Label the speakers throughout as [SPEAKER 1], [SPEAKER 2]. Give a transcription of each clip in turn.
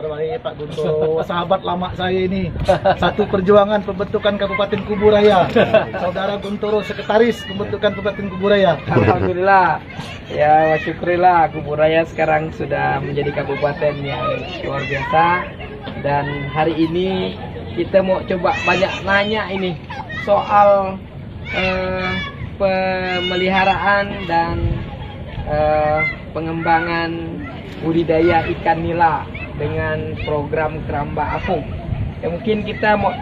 [SPEAKER 1] kabar baik Pak Guntur, sahabat lama saya ini. Satu perjuangan pembentukan Kabupaten Kuburaya. Saudara Guntoro sekretaris pembentukan Kabupaten Kuburaya.
[SPEAKER 2] Alhamdulillah. Ya, syukurillah Kuburaya sekarang sudah menjadi kabupaten yang luar biasa. Dan hari ini kita mau coba banyak nanya ini soal pemeliharaan dan pengembangan budidaya ikan nila dengan program Keramba Apung. Ya, mungkin kita mau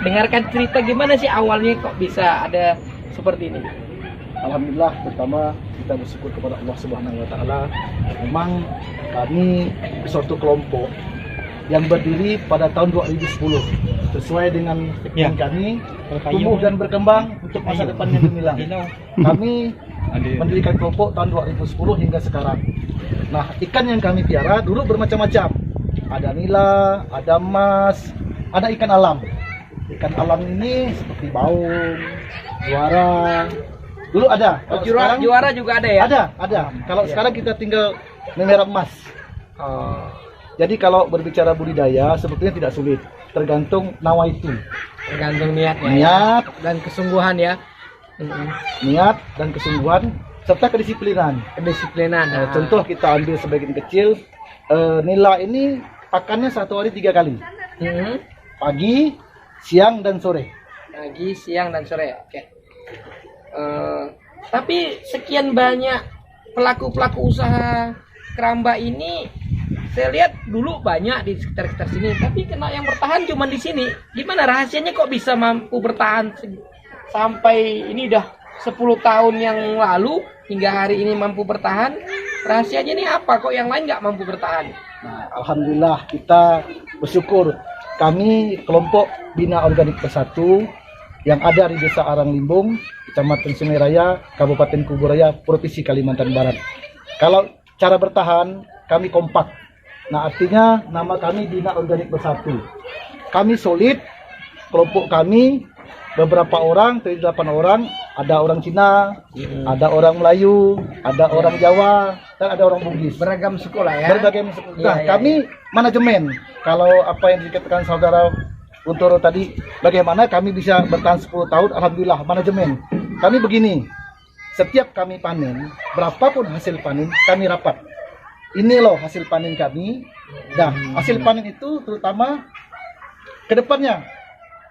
[SPEAKER 2] dengarkan cerita gimana sih awalnya kok bisa ada seperti ini.
[SPEAKER 1] Alhamdulillah, pertama kita bersyukur kepada Allah Subhanahu wa taala. Memang kami suatu kelompok yang berdiri pada tahun 2010 sesuai dengan keinginan kami tumbuh dan berkembang untuk masa depan yang gemilang. Kami mendirikan kelompok tahun 2010 hingga sekarang. Nah, ikan yang kami piara dulu bermacam-macam. Ada nila, ada emas, ada ikan alam. Ikan alam ini seperti baung, juara. Dulu ada.
[SPEAKER 2] Juara juga ada ya?
[SPEAKER 1] Ada. Kalau sekarang kita tinggal memerah emas. Jadi kalau berbicara budidaya sebetulnya tidak sulit. Tergantung nawaitu.
[SPEAKER 2] Tergantung niatnya.
[SPEAKER 1] Niat
[SPEAKER 2] dan kesungguhan ya.
[SPEAKER 1] Niat dan kesungguhan serta kedisiplinan. Contoh kita ambil sebagian kecil, nila ini pakannya satu hari 3 kali. Pagi, siang dan sore.
[SPEAKER 2] Pagi, siang dan sore. Oke. Tapi sekian banyak pelaku usaha keramba ini, saya lihat dulu banyak di sekitar sini, tapi kena yang bertahan cuma di sini. Gimana rahasianya kok bisa mampu bertahan sampai ini udah 10 tahun yang lalu hingga hari ini mampu bertahan? Rahasianya ini apa kok yang lain nggak mampu bertahan?
[SPEAKER 1] Nah, alhamdulillah kita bersyukur kami kelompok Bina Organik Bersatu yang ada di Desa Aranglimbung, Kecamatan Sungai Raya, Kabupaten Kuburaya, Provinsi Kalimantan Barat. Kalau cara bertahan, kami kompak. Nah, artinya nama kami Bina Organik Bersatu. Kami solid, kelompok kami beberapa orang, 8 orang, ada orang Cina, ada orang Melayu, ada orang Jawa, dan ada orang Bugis.
[SPEAKER 2] Beragam suku lah ya.
[SPEAKER 1] Berbagai suku. Nah, kami manajemen. Kalau apa yang dikatakan saudara Guntoro tadi, bagaimana kami bisa bertahan 10 tahun, alhamdulillah manajemen. Kami begini, setiap kami panen, berapapun hasil panen, kami rapat. Ini loh hasil panen kami. Nah, hasil panen itu terutama ke depannya.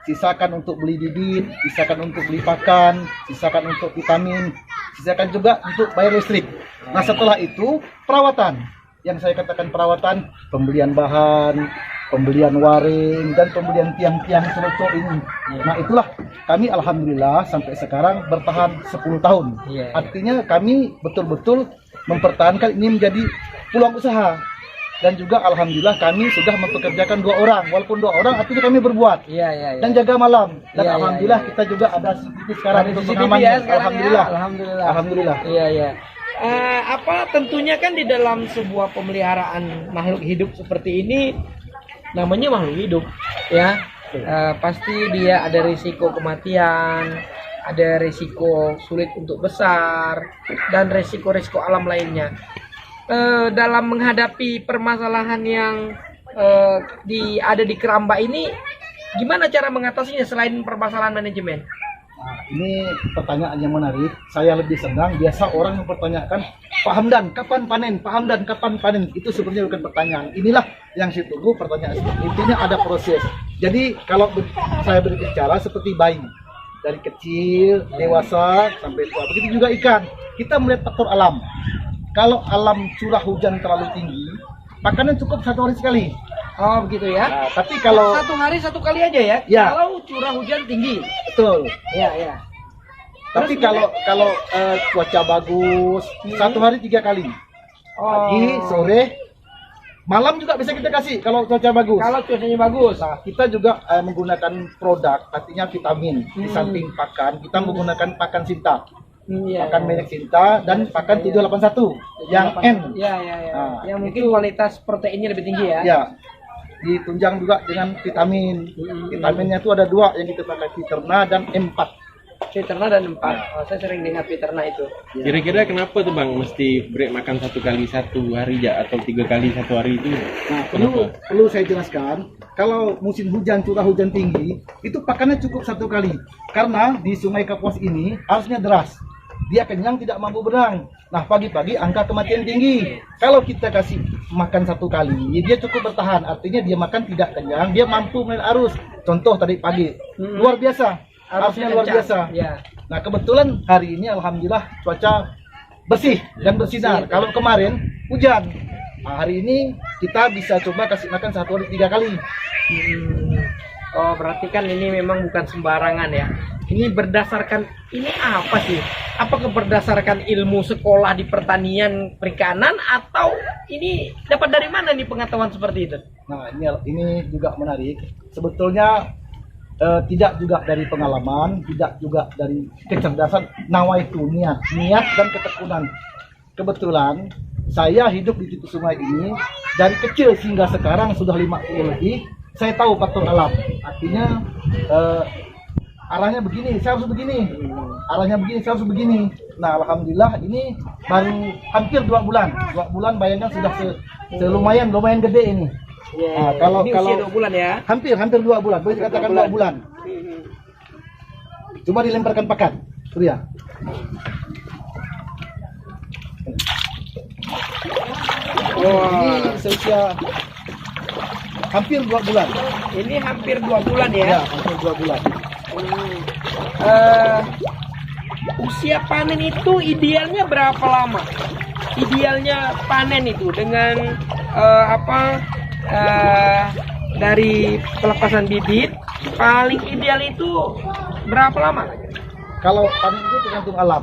[SPEAKER 1] Sisakan untuk beli bibit, sisakan untuk beli pakan, sisakan untuk vitamin, sisakan juga untuk bayar listrik. Nah, setelah itu perawatan. Yang saya katakan perawatan, pembelian bahan, pembelian waring, dan pembelian tiang-tiang selocok ini. Nah, itulah kami alhamdulillah sampai sekarang bertahan 10 tahun. Artinya kami betul-betul mempertahankan ini menjadi peluang usaha. Dan juga alhamdulillah kami sudah mempekerjakan 2 orang, walaupun 2 orang artinya kami berbuat dan jaga malam. Dan alhamdulillah kita juga ada CCTV sekarang untuk pengaman. Alhamdulillah.
[SPEAKER 2] Iya. Apa tentunya kan di dalam sebuah pemeliharaan makhluk hidup seperti ini, namanya makhluk hidup ya, pasti dia ada risiko kematian, ada risiko sulit untuk besar, dan risiko-risiko alam lainnya. Dalam menghadapi permasalahan yang ada di keramba ini, gimana cara mengatasinya selain permasalahan manajemen?
[SPEAKER 1] Nah, ini pertanyaan yang menarik. Saya lebih senang biasa orang mempertanyakan, Pak Hamdan kapan panen? Pak Hamdan kapan panen? Itu sebenarnya bukan pertanyaan. Inilah yang saya tunggu, pertanyaan seperti intinya ada proses. Jadi kalau saya berbicara seperti bayi, dari kecil dewasa sampai tua. Begitu juga ikan. Kita melihat faktor alam. Kalau alam curah hujan terlalu tinggi, pakannya cukup 1 hari sekali.
[SPEAKER 2] Oh begitu ya.
[SPEAKER 1] Nah, tapi kalau
[SPEAKER 2] 1 hari 1 kali aja ya. Kalau curah hujan tinggi.
[SPEAKER 1] Betul.
[SPEAKER 2] Iya.
[SPEAKER 1] Tapi kalau cuaca bagus, 1 hari 3 kali. Pagi, sore, malam juga bisa kita kasih kalau cuaca bagus.
[SPEAKER 2] Kalau cuacanya bagus.
[SPEAKER 1] Nah, kita juga menggunakan produk, artinya vitamin. Di samping pakan, kita menggunakan pakan Sinta. Pakan merek Sinta dan pakan 781 yang N.
[SPEAKER 2] Iya.
[SPEAKER 1] Nah,
[SPEAKER 2] yang mungkin kualitas proteinnya lebih tinggi ya.
[SPEAKER 1] Ya. Ditunjang juga dengan vitamin. Vitaminnya itu ada 2 yang kita pakai, Viterna dan M4.
[SPEAKER 2] Peterna dan 4. Oh, saya sering dengar Peterna itu.
[SPEAKER 3] Kira-kira kenapa tuh Bang mesti break makan 1 kali 1 hari ya atau 3 kali 1 hari itu?
[SPEAKER 1] Nah, perlu saya jelaskan, kalau musim hujan, curah hujan tinggi, itu pakannya cukup 1 kali. Karena di Sungai Kapuas ini arusnya deras. Dia kenyang tidak mampu berenang. Nah, pagi-pagi angka kematian tinggi. Kalau kita kasih makan 1 kali, dia cukup bertahan. Artinya dia makan tidak kenyang, dia mampu main arus. Contoh tadi pagi, luar biasa. Arusnya luar biasa.
[SPEAKER 2] Ya.
[SPEAKER 1] Nah, kebetulan hari ini alhamdulillah cuaca bersih dan bersinar. Kalau kemarin hujan. Nah, hari ini kita bisa coba kasih makan 1 hari 3 kali.
[SPEAKER 2] Oh, berarti kan ini memang bukan sembarangan ya. Ini berdasarkan, ini apa sih? Apakah berdasarkan ilmu sekolah di pertanian perikanan atau ini dapat dari mana nih pengetahuan seperti itu?
[SPEAKER 1] Nah, ini juga menarik. Sebetulnya tidak juga dari pengalaman, tidak juga dari kecerdasan, nawaitu niat dan ketekunan. Kebetulan saya hidup di tepi sungai ini dari kecil hingga sekarang sudah 50 lebih. Saya tahu faktor alam. Artinya arahnya begini, saya harus begini. Arahnya begini, saya harus begini. Nah, alhamdulillah ini baru hampir 2 bulan. 2 bulan bayangkan sudah lumayan gede ini. Nah,
[SPEAKER 2] Ini usia 2 bulan ya?
[SPEAKER 1] Hampir 2 bulan, boleh dikatakan 2 bulan. Coba dilemparkan pakan, Surya. Ini seusia hampir 2 bulan.
[SPEAKER 2] Ini hampir 2 bulan ya?
[SPEAKER 1] Ya, hampir 2 bulan.
[SPEAKER 2] Usia panen itu idealnya berapa lama? Idealnya panen itu dengan dari pelepasan bibit paling ideal itu berapa lama?
[SPEAKER 1] Kalau panen itu tergantung alam.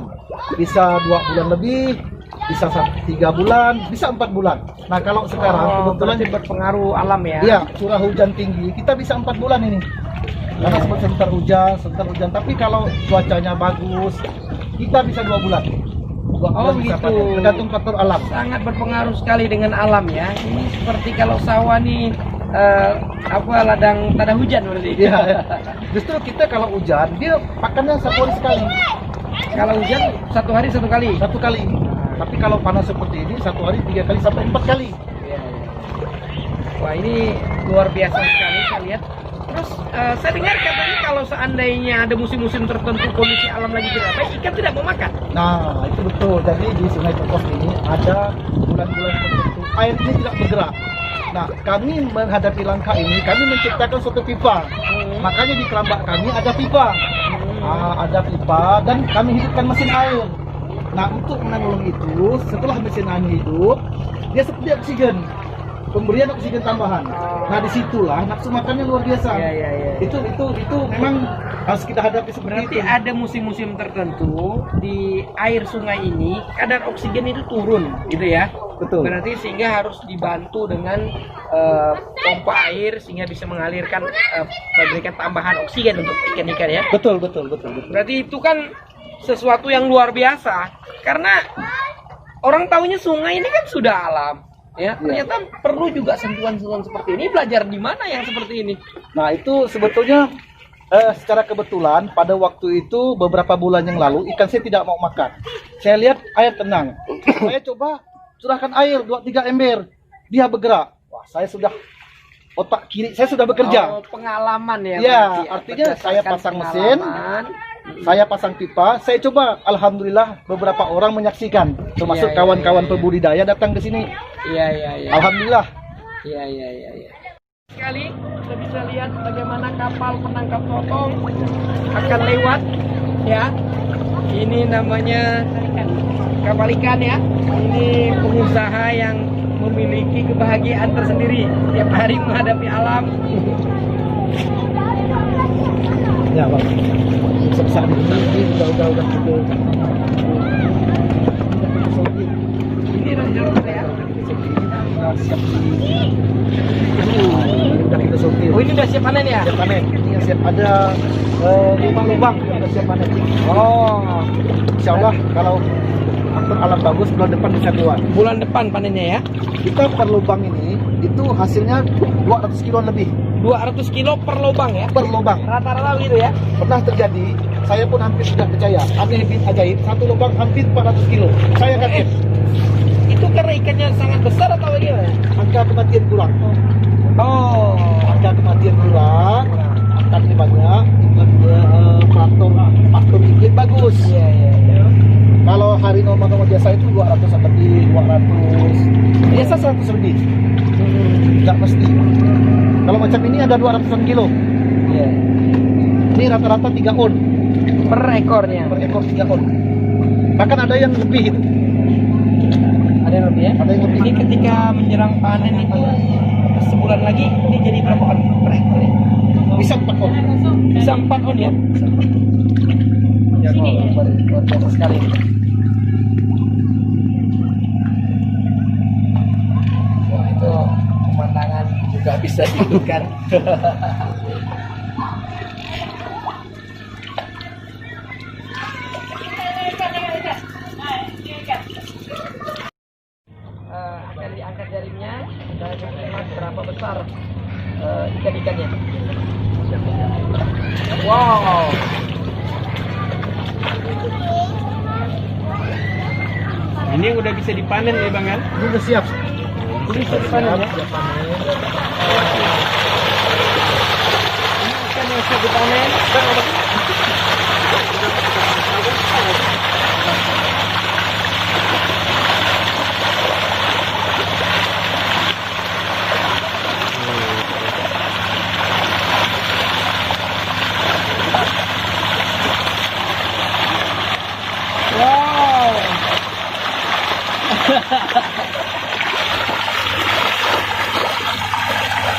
[SPEAKER 1] Bisa 2 bulan lebih, bisa 3 bulan, bisa 4 bulan. Nah, kalau sekarang kebetulan
[SPEAKER 2] berarti berpengaruh alam ya?
[SPEAKER 1] iya, curah hujan tinggi, kita bisa 4 bulan ini. Karena sebentar hujan. Tapi kalau cuacanya bagus, kita bisa 2 bulan. 2 bulan bisa
[SPEAKER 2] gitu.
[SPEAKER 1] panen, tergantung faktor alam.
[SPEAKER 2] Sangat berpengaruh sekali dengan alam ya. Ini seperti kalau sawah nih ladang tak ada hujan berarti.
[SPEAKER 1] Iya, ya. Justru kita kalau hujan, dia pakannya 1 hari sekali.
[SPEAKER 2] Kalau hujan 1 hari 1 kali.
[SPEAKER 1] 1 kali. Tapi kalau panas seperti ini 1 hari 3 kali sampai 4 kali.
[SPEAKER 2] Wah, ini luar biasa sekali saya lihat. Terus saya dengar katanya kalau seandainya ada musim-musim tertentu kondisi alam lagi tidak baik, ikan tidak mau makan.
[SPEAKER 1] Nah, itu betul. Jadi di Sungai Kapuas ini ada bulan-bulan tertentu air ini tidak bergerak. Nah, kami menghadapi langkah ini, kami menciptakan suatu pipa. Makanya di kerambak kami ada pipa. Ada pipa dan kami hidupkan mesin air. Nah, untuk menanggung itu, setelah mesin air hidup, dia seperti oksigen. Pemberian oksigen tambahan. Nah, disitulah nafsu makannya luar biasa.
[SPEAKER 2] Iya.
[SPEAKER 1] Itu memang harus kita hadapi seperti
[SPEAKER 2] Berarti
[SPEAKER 1] itu.
[SPEAKER 2] ada musim-musim tertentu di air sungai ini kadar oksigen itu turun, gitu ya?
[SPEAKER 1] Betul.
[SPEAKER 2] Berarti sehingga harus dibantu dengan pompa air sehingga bisa mengalirkan memberikan tambahan oksigen untuk ikan-ikan ya.
[SPEAKER 1] Betul.
[SPEAKER 2] Berarti itu kan sesuatu yang luar biasa karena orang taunya sungai ini kan sudah alam. Ya, ternyata perlu juga sentuhan-sentuhan seperti ini. Belajar di mana yang seperti ini?
[SPEAKER 1] Nah, itu sebetulnya secara kebetulan pada waktu itu beberapa bulan yang lalu ikan saya tidak mau makan. Saya lihat air tenang. Saya coba curahkan air 2-3 ember. Dia bergerak. Wah, saya sudah otak kiri saya sudah bekerja.
[SPEAKER 2] Oh, pengalaman ya.
[SPEAKER 1] Ya,
[SPEAKER 2] berarti
[SPEAKER 1] artinya saya
[SPEAKER 2] berdasarkan
[SPEAKER 1] pasang mesin.
[SPEAKER 2] pengalaman.
[SPEAKER 1] Saya pasang pipa, saya coba, alhamdulillah beberapa orang menyaksikan, termasuk kawan-kawan pembudidaya datang ke sini.
[SPEAKER 2] Iya.
[SPEAKER 1] Alhamdulillah.
[SPEAKER 2] Iya. Sekali kita bisa lihat bagaimana kapal penangkap totong akan lewat ya. Ini namanya kapal ikan ya. Ini pengusaha yang memiliki kebahagiaan tersendiri tiap hari menghadapi alam.
[SPEAKER 1] Ya, Bang. Sebesar ini udah cukup.
[SPEAKER 2] Ini ranger ya.
[SPEAKER 1] Siap udah kita sortir.
[SPEAKER 2] Oh, ini udah siap panen ya?
[SPEAKER 1] Siap panen. Ini siap ada 5 lubang yang udah siap panen.
[SPEAKER 2] Oh,
[SPEAKER 1] Insya Allah kalau faktor alam bagus bulan depan bisa keluar.
[SPEAKER 2] bulan depan panennya ya?
[SPEAKER 1] Kita per lubang ini itu hasilnya 200 kiloan lebih.
[SPEAKER 2] 200 kilo per lubang ya?
[SPEAKER 1] per lubang.
[SPEAKER 2] Rata-rata gitu ya?
[SPEAKER 1] Pernah terjadi, saya pun hampir tidak percaya. Aneh bin ajaib, satu lubang hampir 400 kilo. Saya kaget.
[SPEAKER 2] Itu karena ikannya sangat besar atau bagaimana?
[SPEAKER 1] Angka kematian kurang.
[SPEAKER 2] Oh,
[SPEAKER 1] Angka kematian kurang. Ikannya banyak. Faktor iklim bagus.
[SPEAKER 2] iya iya. Iya.
[SPEAKER 1] Kalau hari normal biasa itu 200 lebih, 200. Biasa 100 lebih. Tidak mesti. Kalau macam ini ada 200 kilo.
[SPEAKER 2] Iya.
[SPEAKER 1] Ini rata-rata 3 on.
[SPEAKER 2] Per ekornya.
[SPEAKER 1] Per ekor 3 on. Bahkan ada yang lebih itu.
[SPEAKER 2] Ada yang lebih ya?
[SPEAKER 1] Ada yang lebih.
[SPEAKER 2] Ini ketika menjelang panen itu sebulan lagi ini jadi berapa on per ekor ya?
[SPEAKER 1] Bisa 4 on.
[SPEAKER 2] Bisa 4 on ya?
[SPEAKER 1] Ya, luar biasa sekali.
[SPEAKER 2] Wah itu pemandangan juga bisa dibutuhkan. Akan diangkat jaringnya dan lihat berapa besar ikan-ikannya. Wow.
[SPEAKER 3] Ini yang udah bisa dipanen ya bang kan?
[SPEAKER 1] Ini udah siap.
[SPEAKER 2] Ini bisa dipanen ya?
[SPEAKER 1] Siap panen.
[SPEAKER 2] Ini ikan yang siap dipanen. Wow.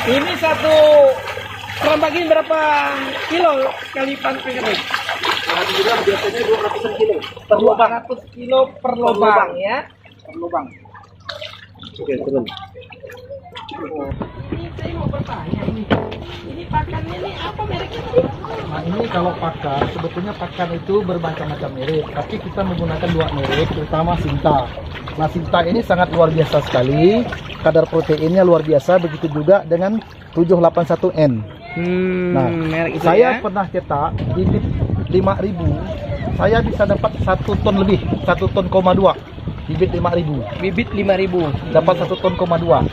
[SPEAKER 2] Ini satu kerambak ini berapa kilo sekali panen kerik?
[SPEAKER 1] Biasanya 200 kilo per lubang.
[SPEAKER 2] 200 kilo per lubang ya.
[SPEAKER 1] Per lubang. Oke, turun.
[SPEAKER 2] Ini saya mau bertanya ini pakannya ini apa mereknya sih?
[SPEAKER 1] Nah ini kalau pakan, sebetulnya pakan itu bermacam-macam merek, tapi kita menggunakan 2 merek, terutama Sinta. Nah Sinta ini sangat luar biasa sekali, kadar proteinnya luar biasa, begitu juga dengan 781N. Nah,
[SPEAKER 2] merek itu
[SPEAKER 1] saya
[SPEAKER 2] ya?
[SPEAKER 1] pernah cetak bibit 5.000, saya bisa dapat 1 ton lebih, 1 ton, 2. Bibit 5.000,
[SPEAKER 2] Bibit 5.000.
[SPEAKER 1] dapat 1 ton, 2.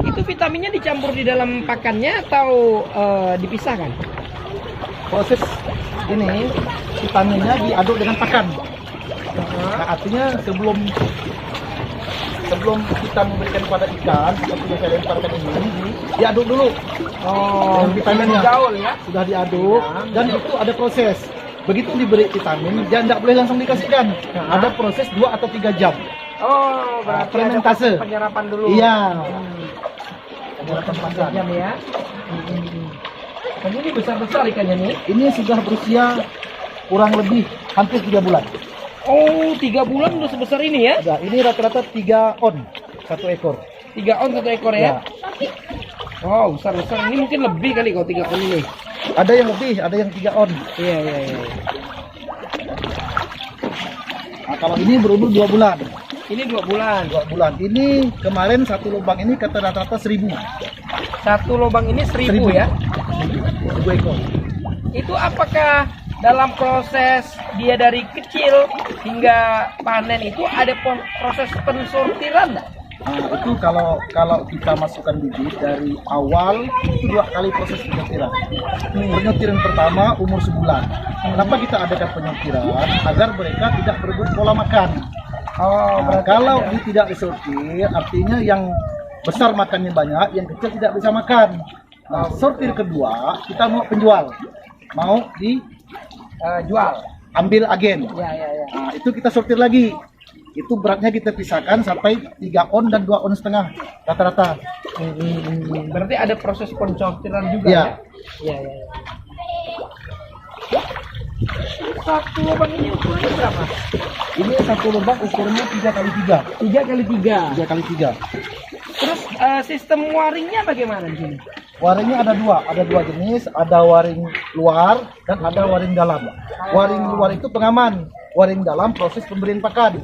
[SPEAKER 2] Itu vitaminnya dicampur di dalam pakannya atau dipisahkan?
[SPEAKER 1] Proses ini vitaminnya diaduk dengan pakan. Nah, artinya sebelum kita memberikan kepada ikan seperti yang saya lemparkan ini, diaduk dulu.
[SPEAKER 2] Oh,
[SPEAKER 1] Dengan vitaminnya.
[SPEAKER 2] gaul ya?
[SPEAKER 1] Sudah diaduk dan itu ada proses. Begitu diberi vitamin, dia tidak boleh langsung dikasihkan. Ada proses 2 atau 3 jam.
[SPEAKER 2] Oh, berarti ada
[SPEAKER 1] fermentase.
[SPEAKER 2] penyerapan dulu.
[SPEAKER 1] Iya.
[SPEAKER 2] Penyerapan 4 jam ya. Dan ini besar-besar ikannya nih.
[SPEAKER 1] Ini sudah berusia kurang lebih hampir 3 bulan.
[SPEAKER 2] Oh, 3 bulan udah sebesar ini ya?
[SPEAKER 1] Nah, ini rata-rata 3 on 1 ekor.
[SPEAKER 2] 3 on 1 ekor ya?
[SPEAKER 1] Ya.
[SPEAKER 2] Wow, besar-besar. Ini mungkin lebih kali kalau 3 on ini.
[SPEAKER 1] Ada yang lebih, ada yang 3 on.
[SPEAKER 2] Iya, iya, iya.
[SPEAKER 1] Nah, kalau ini berumur 2 bulan.
[SPEAKER 2] Ini 2 bulan.
[SPEAKER 1] 2 bulan. Ini kemarin satu lubang ini kata rata-rata 1.000.
[SPEAKER 2] Satu lubang ini 1.000 ya?
[SPEAKER 1] 1 ekor.
[SPEAKER 2] Itu apakah dalam proses dia dari kecil hingga panen itu ada proses pensortiran enggak?
[SPEAKER 1] Nah, itu kalau kita masukkan bibit dari awal itu 2 kali proses penyortiran. Penyortiran pertama umur sebulan. Kenapa kita adakan penyortiran? Agar mereka tidak berebut pola makan.
[SPEAKER 2] Oh,
[SPEAKER 1] Nah, kalau ini tidak disortir, artinya yang besar makannya banyak, yang kecil tidak bisa makan. Nah, sortir kedua kita mau penjual, mau
[SPEAKER 2] jual.
[SPEAKER 1] diambil agen.
[SPEAKER 2] Ya, ya, ya.
[SPEAKER 1] Nah, itu kita sortir lagi. Itu beratnya kita pisahkan sampai 3 on dan 2 on setengah rata-rata.
[SPEAKER 2] Berarti ada proses pensortiran juga
[SPEAKER 1] Iya.
[SPEAKER 2] ya? Iya, iya. Ya. Satu lubang ini ukurannya berapa?
[SPEAKER 1] Ini satu lubang ukurannya 3x3.
[SPEAKER 2] 3x3.
[SPEAKER 1] 3x3.
[SPEAKER 2] Terus sistem waringnya bagaimana di sini?
[SPEAKER 1] Waringnya ada 2, ada 2 jenis, ada waring luar dan ada waring dalam. Waring luar itu pengaman, waring dalam proses pemberian pakan.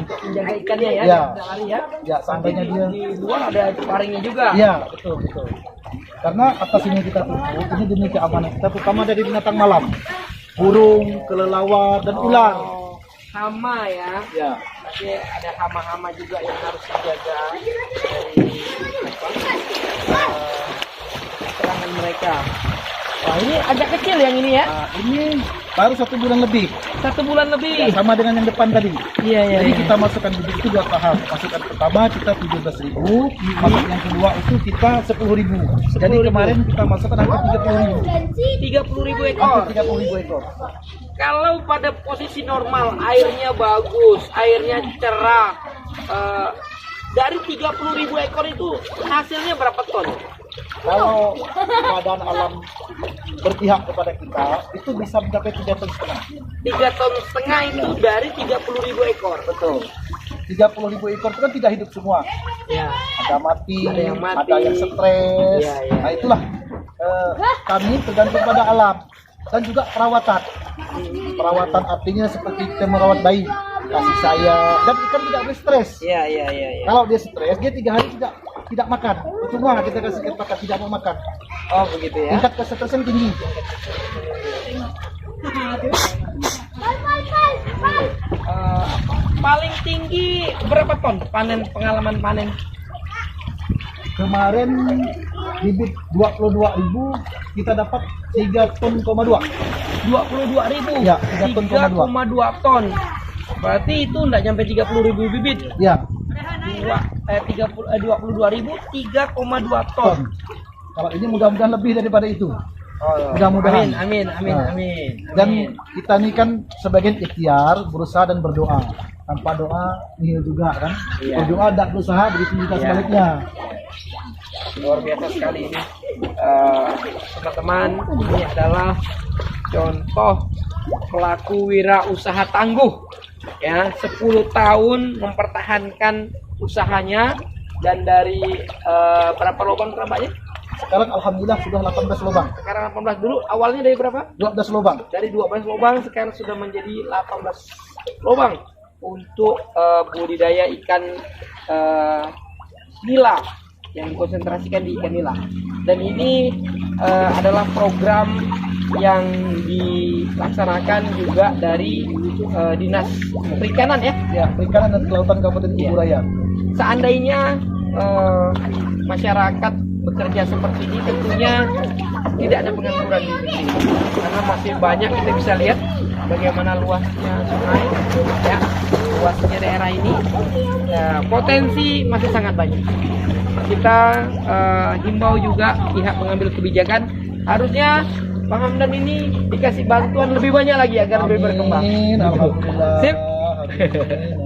[SPEAKER 2] untuk menjaga ikannya ya,
[SPEAKER 1] Ya.
[SPEAKER 2] tidak lari ya.
[SPEAKER 1] Ya, seandainya dia
[SPEAKER 2] Di luar ada paringnya juga.
[SPEAKER 1] ya betul betul. Karena atas ini kita tutup, ini demi keamanan kita, terutama dari binatang malam, burung, kelelawar dan ular.
[SPEAKER 2] Oh, hama ya.
[SPEAKER 1] Ya,
[SPEAKER 2] Nanti ada hama-hama juga yang harus dijaga dari serangan mereka. Wah, ini agak kecil yang ini ya.
[SPEAKER 1] nah, ini baru 1 bulan lebih,
[SPEAKER 2] 1 bulan lebih.
[SPEAKER 1] sama dengan yang depan tadi.
[SPEAKER 2] Iya, iya.
[SPEAKER 1] Jadi
[SPEAKER 2] iya.
[SPEAKER 1] kita masukkan bibit itu 2 tahap. Masukan pertama kita 17.000, masuk yang kedua itu kita 10.000. Jadi
[SPEAKER 2] 10.000.
[SPEAKER 1] kemarin kita masukkan angka 30.000.
[SPEAKER 2] 30.000 ekor.
[SPEAKER 1] Hampir 30.000 ekor.
[SPEAKER 2] Kalau pada posisi normal, airnya bagus, airnya cerah, dari 30.000 ekor itu hasilnya berapa ton?
[SPEAKER 1] Kalau keadaan alam berpihak kepada kita, itu bisa mencapai 3 ton setengah.
[SPEAKER 2] 3 ton setengah itu dari 30.000 ekor.
[SPEAKER 1] Betul. 30.000 ekor itu kan tidak hidup semua.
[SPEAKER 2] Ya.
[SPEAKER 1] Ada mati,
[SPEAKER 2] Ada yang mati.
[SPEAKER 1] ada yang stres.
[SPEAKER 2] Iya, iya.
[SPEAKER 1] Nah itulah kami tergantung pada alam dan juga perawatan. Perawatan artinya seperti kita merawat bayi, kasih sayang, dan ikan tidak boleh stres.
[SPEAKER 2] Iya, iya, iya, iya.
[SPEAKER 1] Kalau dia stres, dia 3 hari tidak makan. Cuma kita kasih makan, tidak mau makan.
[SPEAKER 2] Oh, begitu ya.
[SPEAKER 1] Tingkat kesetresan tinggi.
[SPEAKER 2] Paling tinggi berapa ton pengalaman panen?
[SPEAKER 1] Kemarin bibit 22.000 kita dapat 3 ton, 2.
[SPEAKER 2] 22.000.
[SPEAKER 1] Ya, 3 ton,
[SPEAKER 2] 3,2 ton. Berarti itu enggak nyampe 30.000 bibit.
[SPEAKER 1] Ya,
[SPEAKER 2] 22.000 3,2 ton.
[SPEAKER 1] ton. Kalau ini mudah-mudahan lebih daripada itu. Mudah-mudahan.
[SPEAKER 2] Amin, amin,
[SPEAKER 1] Nah,
[SPEAKER 2] amin.
[SPEAKER 1] Dan
[SPEAKER 2] Amin.
[SPEAKER 1] kita ini kan sebagian ikhtiar, berusaha dan berdoa. Tanpa doa nihil juga kan.
[SPEAKER 2] Iya.
[SPEAKER 1] Berdoa dan berusaha, begitu juga
[SPEAKER 2] Iya.
[SPEAKER 1] sebaliknya.
[SPEAKER 2] Luar biasa sekali ini. Teman-teman, ini adalah contoh pelaku wirausaha tangguh. Ya, 10 tahun mempertahankan usahanya, dan dari berapa lubang tambaknya?
[SPEAKER 1] Sekarang alhamdulillah sudah 18 lubang.
[SPEAKER 2] Sekarang 18 dulu, awalnya dari berapa?
[SPEAKER 1] 12 lubang.
[SPEAKER 2] Dari 12 lubang sekarang sudah menjadi 18 lubang untuk budidaya ikan nila yang dikonsentrasikan di ikan nila. Dan ini adalah program yang dilaksanakan juga dari Dinas Perikanan ya.
[SPEAKER 1] Ya, Perikanan dan Kelautan Kabupaten Kuburaya.
[SPEAKER 2] Seandainya masyarakat bekerja seperti ini, tentunya tidak ada pengangguran di negeri, karena masih banyak. Kita bisa lihat bagaimana luasnya sungai, ya, luasnya daerah ini, ya, potensi masih sangat banyak. Kita himbau juga pihak mengambil kebijakan, harusnya Bang Hamdan ini dikasih bantuan lebih banyak lagi agar lebih berkembang.
[SPEAKER 1] Amin, alhamdulillah.
[SPEAKER 2] Sip.
[SPEAKER 1] Amin.